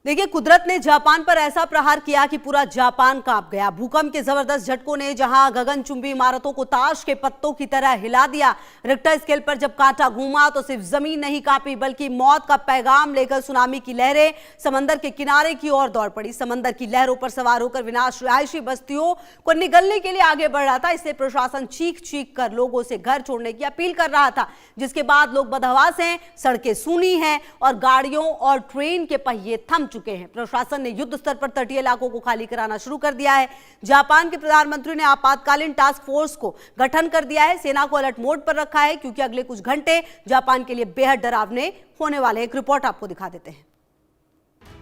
देखिए, कुदरत ने जापान पर ऐसा प्रहार किया कि पूरा जापान कांप गया। भूकंप के जबरदस्त झटकों ने जहां गगनचुंबी इमारतों को ताश के पत्तों की तरह हिला दिया। रिक्टर स्केल पर जब कांटा घूमा तो सिर्फ जमीन नहीं कांपी, बल्कि मौत का पैगाम लेकर सुनामी की लहरें समंदर के किनारे की ओर दौड़ पड़ी। समंदर की लहरों पर सवार होकर विनाश रिहायशी बस्तियों को निगलने के लिए आगे बढ़ रहा था। इससे प्रशासन चीख चीख कर लोगों से घर छोड़ने की अपील कर रहा था, जिसके बाद लोग बदहवास हैं, सड़कें सूनी हैं और गाड़ियों और ट्रेन के पहिए थम चुके हैं। प्रशासन ने युद्ध स्तर पर तटीय इलाकों को खाली कराना शुरू कर दिया है। जापान के प्रधानमंत्री ने आपातकालीन टास्क फोर्स को गठन कर दिया है। सेना को अलर्ट मोड पर रखा है, क्योंकि अगले कुछ घंटे जापान के लिए बेहद डरावने होने वाले। एक रिपोर्ट आपको दिखा देते हैं।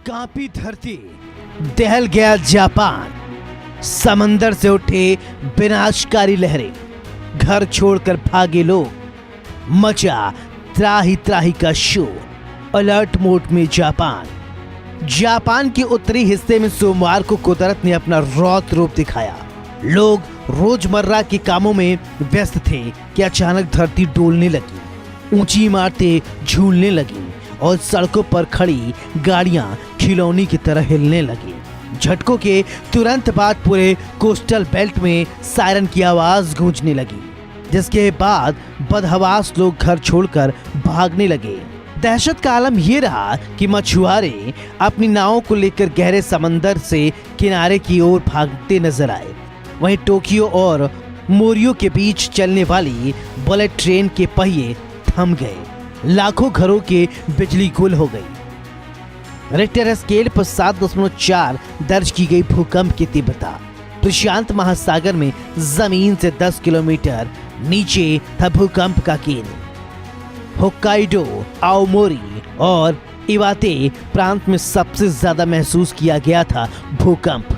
कांपी धरती, दहल गया जापान, समंदर से उठे विनाशकारी लहरें, घर छोड़कर भागे लोग, मचा त्राही त्राही का शोर। अलर्ट मोड में जापान के उत्तरी हिस्से में सोमवार को कुदरत ने अपना रौद्र रूप दिखाया। लोग रोजमर्रा के कामों में व्यस्त थे कि अचानक धरती डोलने लगी, ऊंची इमारतें झूलने लगी और सड़कों पर खड़ी गाड़ियां खिलौनी की तरह हिलने लगी। झटकों के तुरंत बाद पूरे कोस्टल बेल्ट में सायरन की आवाज गूंजने लगी, जिसके बाद बदहवास लोग घर छोड़कर भागने लगे। दहशत का आलम यह रहा कि मछुआरे अपनी नावों को लेकर गहरे समंदर से किनारे की ओर भागते नजर आए। वहीं टोक्यो और मोरियो के बीच चलने वाली बुलेट ट्रेन के पहिए थम गए। लाखों घरों के बिजली गुल हो गई। रिक्टर स्केल पर 7.4 दर्ज की गई भूकंप की तीव्रता। प्रशांत महासागर में जमीन से 10 किलोमीटर नीचे था भूकंप का केंद्र। होक्काइडो, आओमोरी और इवाते प्रांत में सबसे ज्यादा महसूस किया गया था भूकंप।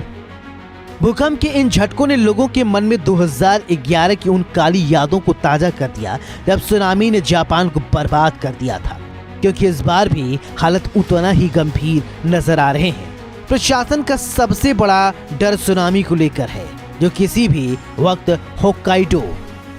भूकंप के इन झटकों ने लोगों के मन में 2011 की उन काली यादों को ताजा कर दिया, जब सुनामी ने जापान को बर्बाद कर दिया था। क्योंकि इस बार भी हालत उतना ही गंभीर नजर आ रहे हैं। प्रशासन का सबसे बड़ा डर सुनामी को लेकर है, जो किसी भी वक्त होक्काइडो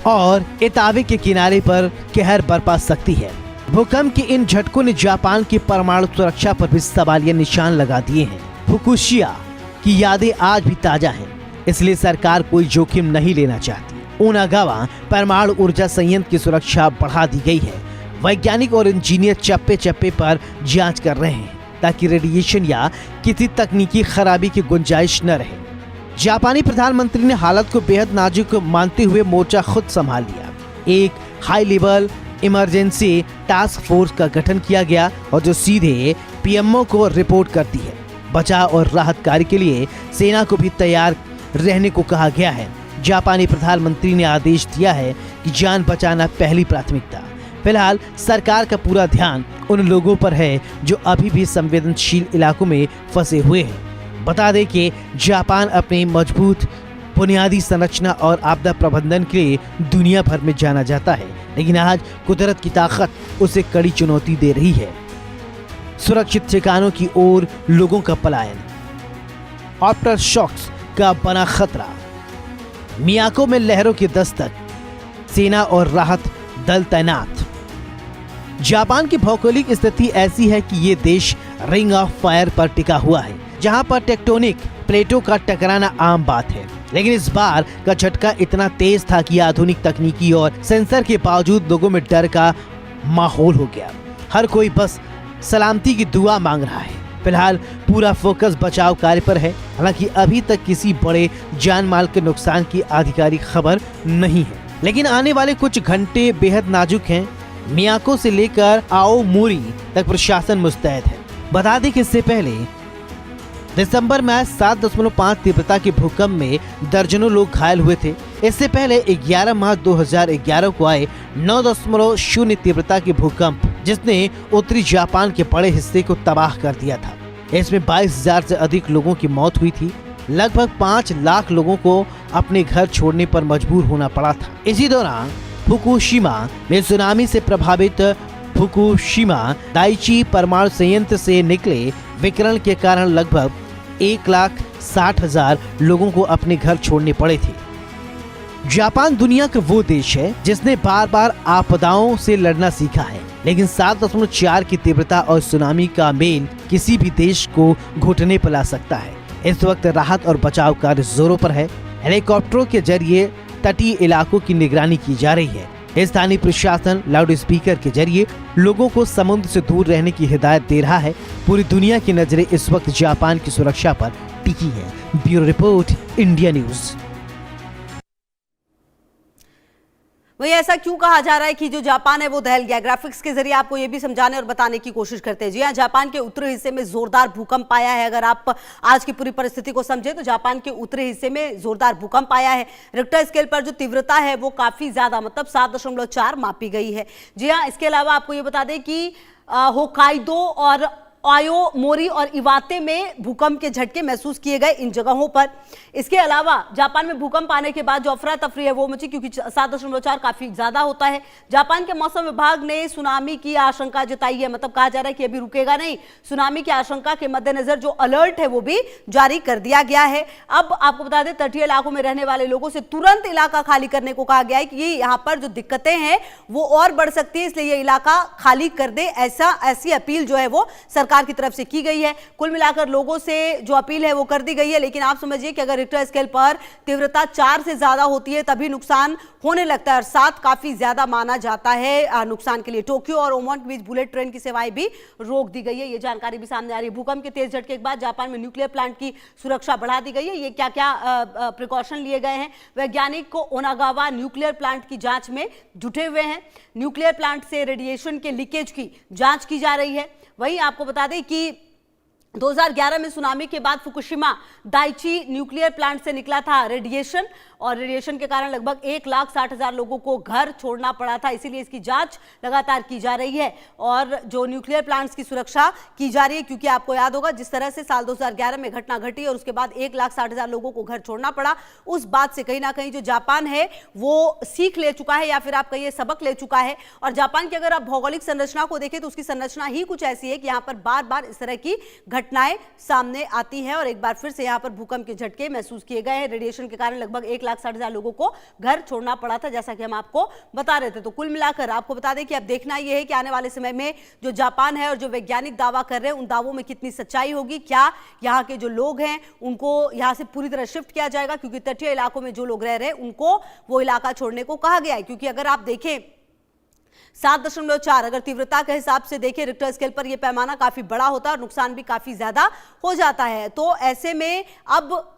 और इतावे के किनारे पर कहर बरपा सकती है। भूकंप के इन झटकों ने जापान की परमाणु सुरक्षा पर भी सवालिया निशान लगा दिए हैं। फुकुशिमा की यादें आज भी ताजा हैं, इसलिए सरकार कोई जोखिम नहीं लेना चाहती। ओनागावा परमाणु ऊर्जा संयंत्र की सुरक्षा बढ़ा दी गई है। वैज्ञानिक और इंजीनियर चप्पे चप्पे पर जांच कर रहे हैं, ताकि रेडिएशन या किसी तकनीकी खराबी की गुंजाइश न रहे। जापानी प्रधानमंत्री ने हालत को बेहद नाजुक मानते हुए मोर्चा खुद संभाल लिया। एक high level emergency task force का गठन किया गया और जो सीधे पीएमओ को रिपोर्ट करती है। बचाव और राहत कार्य के लिए सेना को भी तैयार रहने को कहा गया है। जापानी प्रधानमंत्री ने आदेश दिया है कि जान बचाना पहली प्राथमिकता। फिलहाल सरकार का पूरा ध्यान उन लोगों पर है जो अभी भी संवेदनशील इलाकों में फंसे हुए हैं। बता दें कि जापान अपनी मजबूत बुनियादी संरचना और आपदा प्रबंधन के लिए दुनिया भर में जाना जाता है, लेकिन आज कुदरत की ताकत उसे कड़ी चुनौती दे रही है। सुरक्षित ठिकानों की ओर लोगों का पलायन, आफ्टर शॉक्स का बना खतरा, मियाको में लहरों की दस्तक, सेना और राहत दल तैनात। जापान की भौगोलिक स्थिति ऐसी है कि ये देश रिंग ऑफ फायर पर टिका हुआ है, जहां पर टेक्टोनिक प्लेटों का टकराना आम बात है। लेकिन इस बार का झटका इतना तेज था कि आधुनिक तकनीकी और सेंसर के बावजूद लोगों में डर का माहौल हो गया। हर कोई बस सलामती की दुआ मांग रहा है। फिलहाल पूरा फोकस बचाव कार्य पर है। हालांकि अभी तक किसी बड़े जान माल के नुकसान की आधिकारिक खबर नहीं है, लेकिन आने वाले कुछ घंटे बेहद नाजुक हैं। मियाको से लेकर आओमोरी तक प्रशासन मुस्तैद है। बता दें कि इससे पहले दिसंबर में 7.5 तीव्रता के भूकंप में दर्जनों लोग घायल हुए थे। इससे पहले 11 मार्च 2011 को आए 9.0 तीव्रता के भूकंप, जिसने उत्तरी जापान के बड़े हिस्से को तबाह कर दिया था। इसमें 22,000 से अधिक लोगों की मौत हुई थी। लगभग 5 लाख लोगों को अपने घर छोड़ने पर मजबूर होना पड़ा था। इसी दौरान फुकुशिमा में सुनामी से प्रभावित फुकुशिमा दाइची परमाणु संयंत्र से निकले विकिरण के कारण लगभग 1,60,000 लोगों को अपने घर छोड़ने पड़े थे। जापान दुनिया का वो देश है जिसने बार बार आपदाओं से लड़ना सीखा है, लेकिन 7.4 की तीव्रता और सुनामी का मेल किसी भी देश को घुटने पर ला सकता है। इस वक्त राहत और बचाव कार्य जोरों पर है। हेलीकॉप्टरों के जरिए तटीय इलाकों की निगरानी की जा रही है। स्थानीय प्रशासन लाउड स्पीकर के जरिए लोगों को समुद्र से दूर रहने की हिदायत दे रहा है। पूरी दुनिया की नजरें इस वक्त जापान की सुरक्षा पर टिकी है। Bureau report, India news. वही ऐसा क्यों कहा जा रहा है कि जो जापान है वो दहल गया? ग्राफिक्स के जरिए आपको ये भी समझाने और बताने की कोशिश करते हैं। जी हाँ, जापान के उत्तरी हिस्से में जोरदार भूकंप आया है। अगर आप आज की पूरी परिस्थिति को समझे तो जापान के उत्तरी हिस्से में जोरदार भूकंप आया है। रिक्टर स्केल पर जो तीव्रता है वो काफी ज्यादा, मतलब 7.4 मापी गई है। जी हाँ, इसके अलावा आपको ये बता दें कि होकाइदो और आयो मोरी और इवाते में भूकंप के झटके महसूस किए गए इन जगहों पर। इसके अलावा जापान में भूकंप आने के बाद जो अफरा तफरी है वो मची, क्योंकि 7.4 काफी ज्यादा होता है। जापान के मौसम विभाग ने सुनामी की आशंका जताई है, मतलब कहा जा रहा है कि अभी रुकेगा नहीं। सुनामी की आशंका के मद्देनजर जो अलर्ट है वो भी जारी कर दिया गया है। अब आपको बता दें, तटीय इलाकों में रहने वाले लोगों से तुरंत इलाका खाली करने को कहा गया है कि यहाँ पर जो दिक्कतें हैं वो और बढ़ सकती है, इसलिए ये इलाका खाली कर दे, ऐसी अपील जो है वो सरकार की तरफ से की गई है। कुल मिलाकर लोगों से जो अपील है वो कर दी गई है। लेकिन आप समझिए कि अगर रिक्टर स्केल पर तीव्रता 4 से ज्यादा होती है तभी नुकसान होने लगता है, और 7 काफी ज्यादा माना जाता है नुकसान के लिए। टोक्यो और ओमान के बीच बुलेट ट्रेन की सेवाएं भी रोक दी गई है, ये जानकारी भी सामने आ रही है। भूकंप के तेज झटके के बाद जापान में न्यूक्लियर प्लांट की सुरक्षा बढ़ा दी गई है। ये क्या क्या प्रिकॉशन लिए गए हैं? वैज्ञानिक को ओनागावा न्यूक्लियर प्लांट की जांच में जुटे हुए हैं। न्यूक्लियर प्लांट से रेडिएशन के लीकेज की जांच की जा रही है। वहीं आपको बता दें कि 2011 में सुनामी के बाद फुकुशिमा दाइची न्यूक्लियर प्लांट से निकला था रेडिएशन, और रेडिएशन के कारण लगभग 1,60,000 लोगों को घर छोड़ना पड़ा था। इसीलिए इसकी जांच लगातार की जा रही है और जो न्यूक्लियर प्लांट्स की सुरक्षा की जा रही है, क्योंकि आपको याद होगा जिस तरह से साल 2011 में घटना घटी और उसके बाद 1,60,000 लोगों को घर छोड़ना पड़ा, उस बात से कहीं ना कहीं जो जापान है वो सीख ले चुका है, या फिर आप कहिए सबक ले चुका है। और जापान की अगर आप भौगोलिक संरचना को देखें तो उसकी संरचना ही कुछ ऐसी है कि यहाँ पर बार बार इस तरह की घटनाएं सामने आती है, और एक बार फिर से यहाँ पर भूकंप के झटके महसूस किए गए हैं। रेडिएशन के कारण लगभग 1,60,000 लोगों को घर छोड़ना पड़ा था, जैसा कि हम आपको बता रहे थे। तो कुल मिलाकर आपको बता दें कि अब देखना यह है कि आने वाले समय में जो जापान है और जो वैज्ञानिक दावा कर रहे हैं उन दावों में कितनी सच्चाई होगी। क्या यहाँ के जो लोग हैं उनको यहाँ से पूरी तरह शिफ्ट किया जाएगा, क्योंकि तटीय इलाकों में जो लोग रह रहे हैं उनको वो इलाका छोड़ने को कहा गया है। क्योंकि अगर आप देखें 7.4 अगर तीव्रता के हिसाब से देखें रिक्टर स्केल पर, यह पैमाना काफी बड़ा होता है और नुकसान भी काफी ज्यादा हो जाता है। तो ऐसे में अब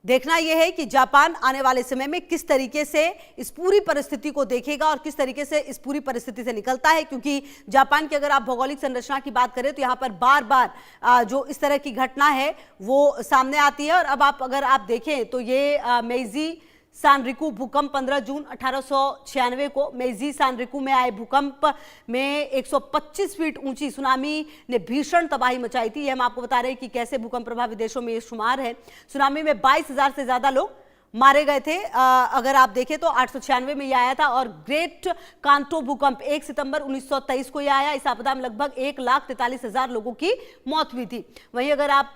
देखना यह है कि जापान आने वाले समय में किस तरीके से इस पूरी परिस्थिति को देखेगा और किस तरीके से इस पूरी परिस्थिति से निकलता है। क्योंकि जापान की अगर आप भौगोलिक संरचना की बात करें तो यहाँ पर बार बार जो इस तरह की घटना है वो सामने आती है। और अब अगर आप देखें तो ये मेइजी सानरिकु भूकंप 15 जून 1896 को मेइजी सानरिकु में आए भूकंप में 125 फीट ऊंची सुनामी ने भीषण तबाही मचाई थी। ये हम आपको बता रहे हैं कि कैसे भूकंप प्रभावित देशों में ये शुमार है। सुनामी में 22,000 से ज्यादा लोग मारे गए थे। अगर आप देखें तो 896 में यह आया था। और ग्रेट कांटो भूकंप 1 सितंबर 1923 को यह आया। इस आपदा में लगभग 1,43,000 लोगों की मौत हुई थी। वहीं अगर आप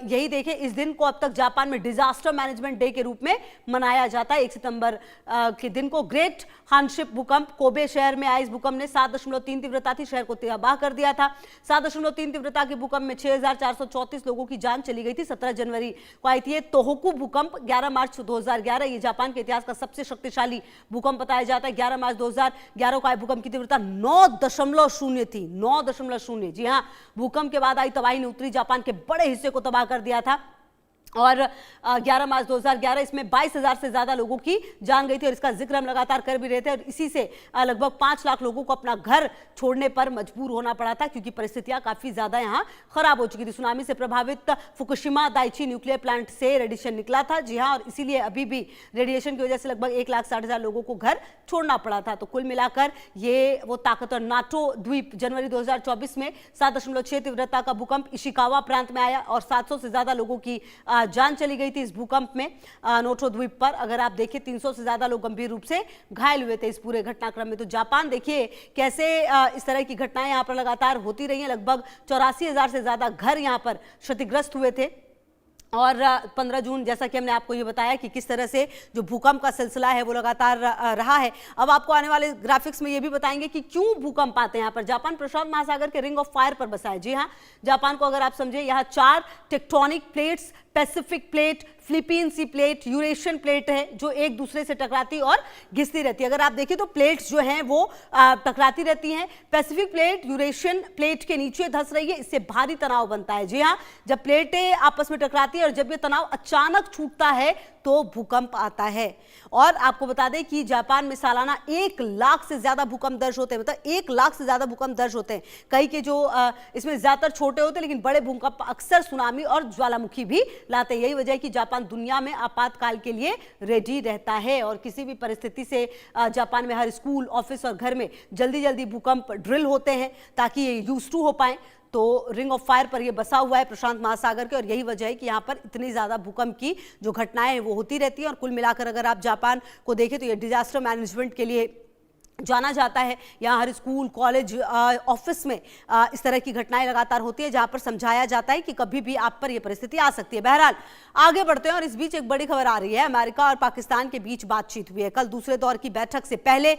यही देखें, इस दिन को अब तक जापान में डिजास्टर मैनेजमेंट डे के रूप में मनाया जाता है। 1 सितंबर के दिन को ग्रेट हानशिप भूकंप कोबे शहर में आया। इस भूकंप ने 7.3 तीव्रता थी, शहर को तबाह कर दिया था। 7.3 तीव्रता के भूकंप में 6,434 लोगों की जान चली गई थी। 17 जनवरी को आई थी तोहोकू भूकंप 11 मार्च 2011। ये जापान के इतिहास का सबसे शक्तिशाली भूकंप बताया जाता है। 11 मार्च 2011 को आए भूकंप की तीव्रता 9.0 थी। 9.0। जी हाँ, भूकंप के बाद आई तबाही ने उत्तरी जापान के बड़े हिस्से को तबाह कर दिया था। और 11 मार्च 2011 इसमें 22,000 से ज्यादा लोगों की जान गई थी। और इसका जिक्र हम लगातार कर भी रहे थे। और इसी से लगभग 5 लाख लोगों को अपना घर छोड़ने पर मजबूर होना पड़ा था, क्योंकि परिस्थितियां काफी ज्यादा यहां खराब हो चुकी थी। सुनामी से प्रभावित फुकुशिमा दाइची न्यूक्लियर प्लांट से रेडिएशन निकला था। जी हाँ, और इसीलिए अभी भी रेडिएशन की वजह से लगभग 1,60,000 लोगों को घर छोड़ना पड़ा था। तो कुल मिलाकर ये वो ताकतवर नाटो द्वीप जनवरी 2024 में 7.6 तीव्रता का भूकंप इशिकावा प्रांत में आया और 700 से ज्यादा लोगों की जान चली गई थी इस भूकंप में। नोटो द्वीप पर अगर आप देखिए 300 से ज्यादा लोग गंभीर रूप से घायल हुए थे इस पूरे घटनाक्रम में। तो जापान देखिए कैसे इस तरह की घटनाएं यहां पर लगातार होती रही हैं। लगभग 84,000 से ज्यादा घर यहां पर क्षतिग्रस्त हुए थे। और 15 जून जैसा कि हमने आपको ये बताया कि किस तरह से जो भूकंप का सिलसिला है वो लगातार रहा है। अब आपको आने वाले ग्राफिक्स में ये भी बताएंगे कि क्यों भूकंप आते हैं यहाँ पर। जापान प्रशांत महासागर के रिंग ऑफ फायर पर बसा है। जी हाँ, जापान को अगर आप समझे, यहाँ 4 tectonic plates, Pacific plate, Philippine sea plate, Eurasian plate है जो एक दूसरे से टकराती और घिसती रहती है। अगर आप देखिए तो प्लेट्स जो हैं वो टकराती रहती हैं। पैसिफिक प्लेट यूरेशियन प्लेट के नीचे धंस रही है, इससे भारी तनाव बनता है। जी हाँ, जब प्लेटें आपस में टकराती है और जब ये तनाव अचानक छूटता है तो भूकंप आता है। और आपको बता दें कि जापान में सालाना 1 लाख से ज्यादा भूकंप दर्ज होते हैं, मतलब 1 लाख से ज्यादा भूकंप दर्ज होते हैं। कई के जो इसमें ज्यादातर छोटे होते हैं, लेकिन बड़े भूकंप अक्सर सुनामी और ज्वालामुखी भी लाते हैं। यही वजह है कि जापान दुनिया में आपातकाल के लिए रेडी रहता है और किसी भी परिस्थिति से जापान में हर स्कूल, ऑफिस और घर में जल्दी जल्दी भूकंप ड्रिल होते हैं ताकि ये यूज टू हो पाए। तो रिंग ऑफ फायर पर ये बसा हुआ है प्रशांत महासागर के, और यही वजह है कि यहाँ पर इतनी ज्यादा भूकंप की जो घटनाएं हैं वो होती रहती हैं। और कुल मिलाकर अगर आप जापान को देखें तो ये डिजास्टर मैनेजमेंट के लिए जाना जाता है। यहाँ हर स्कूल, कॉलेज, ऑफिस में इस तरह की घटनाएं लगातार होती है जहां पर समझाया जाता है कि कभी भी आप पर यह परिस्थिति आ सकती है। बहरहाल आगे बढ़ते हैं और इस बीच एक बड़ी खबर आ रही है। अमेरिका और पाकिस्तान के बीच बातचीत हुई है। कल दूसरे दौर की बैठक से पहले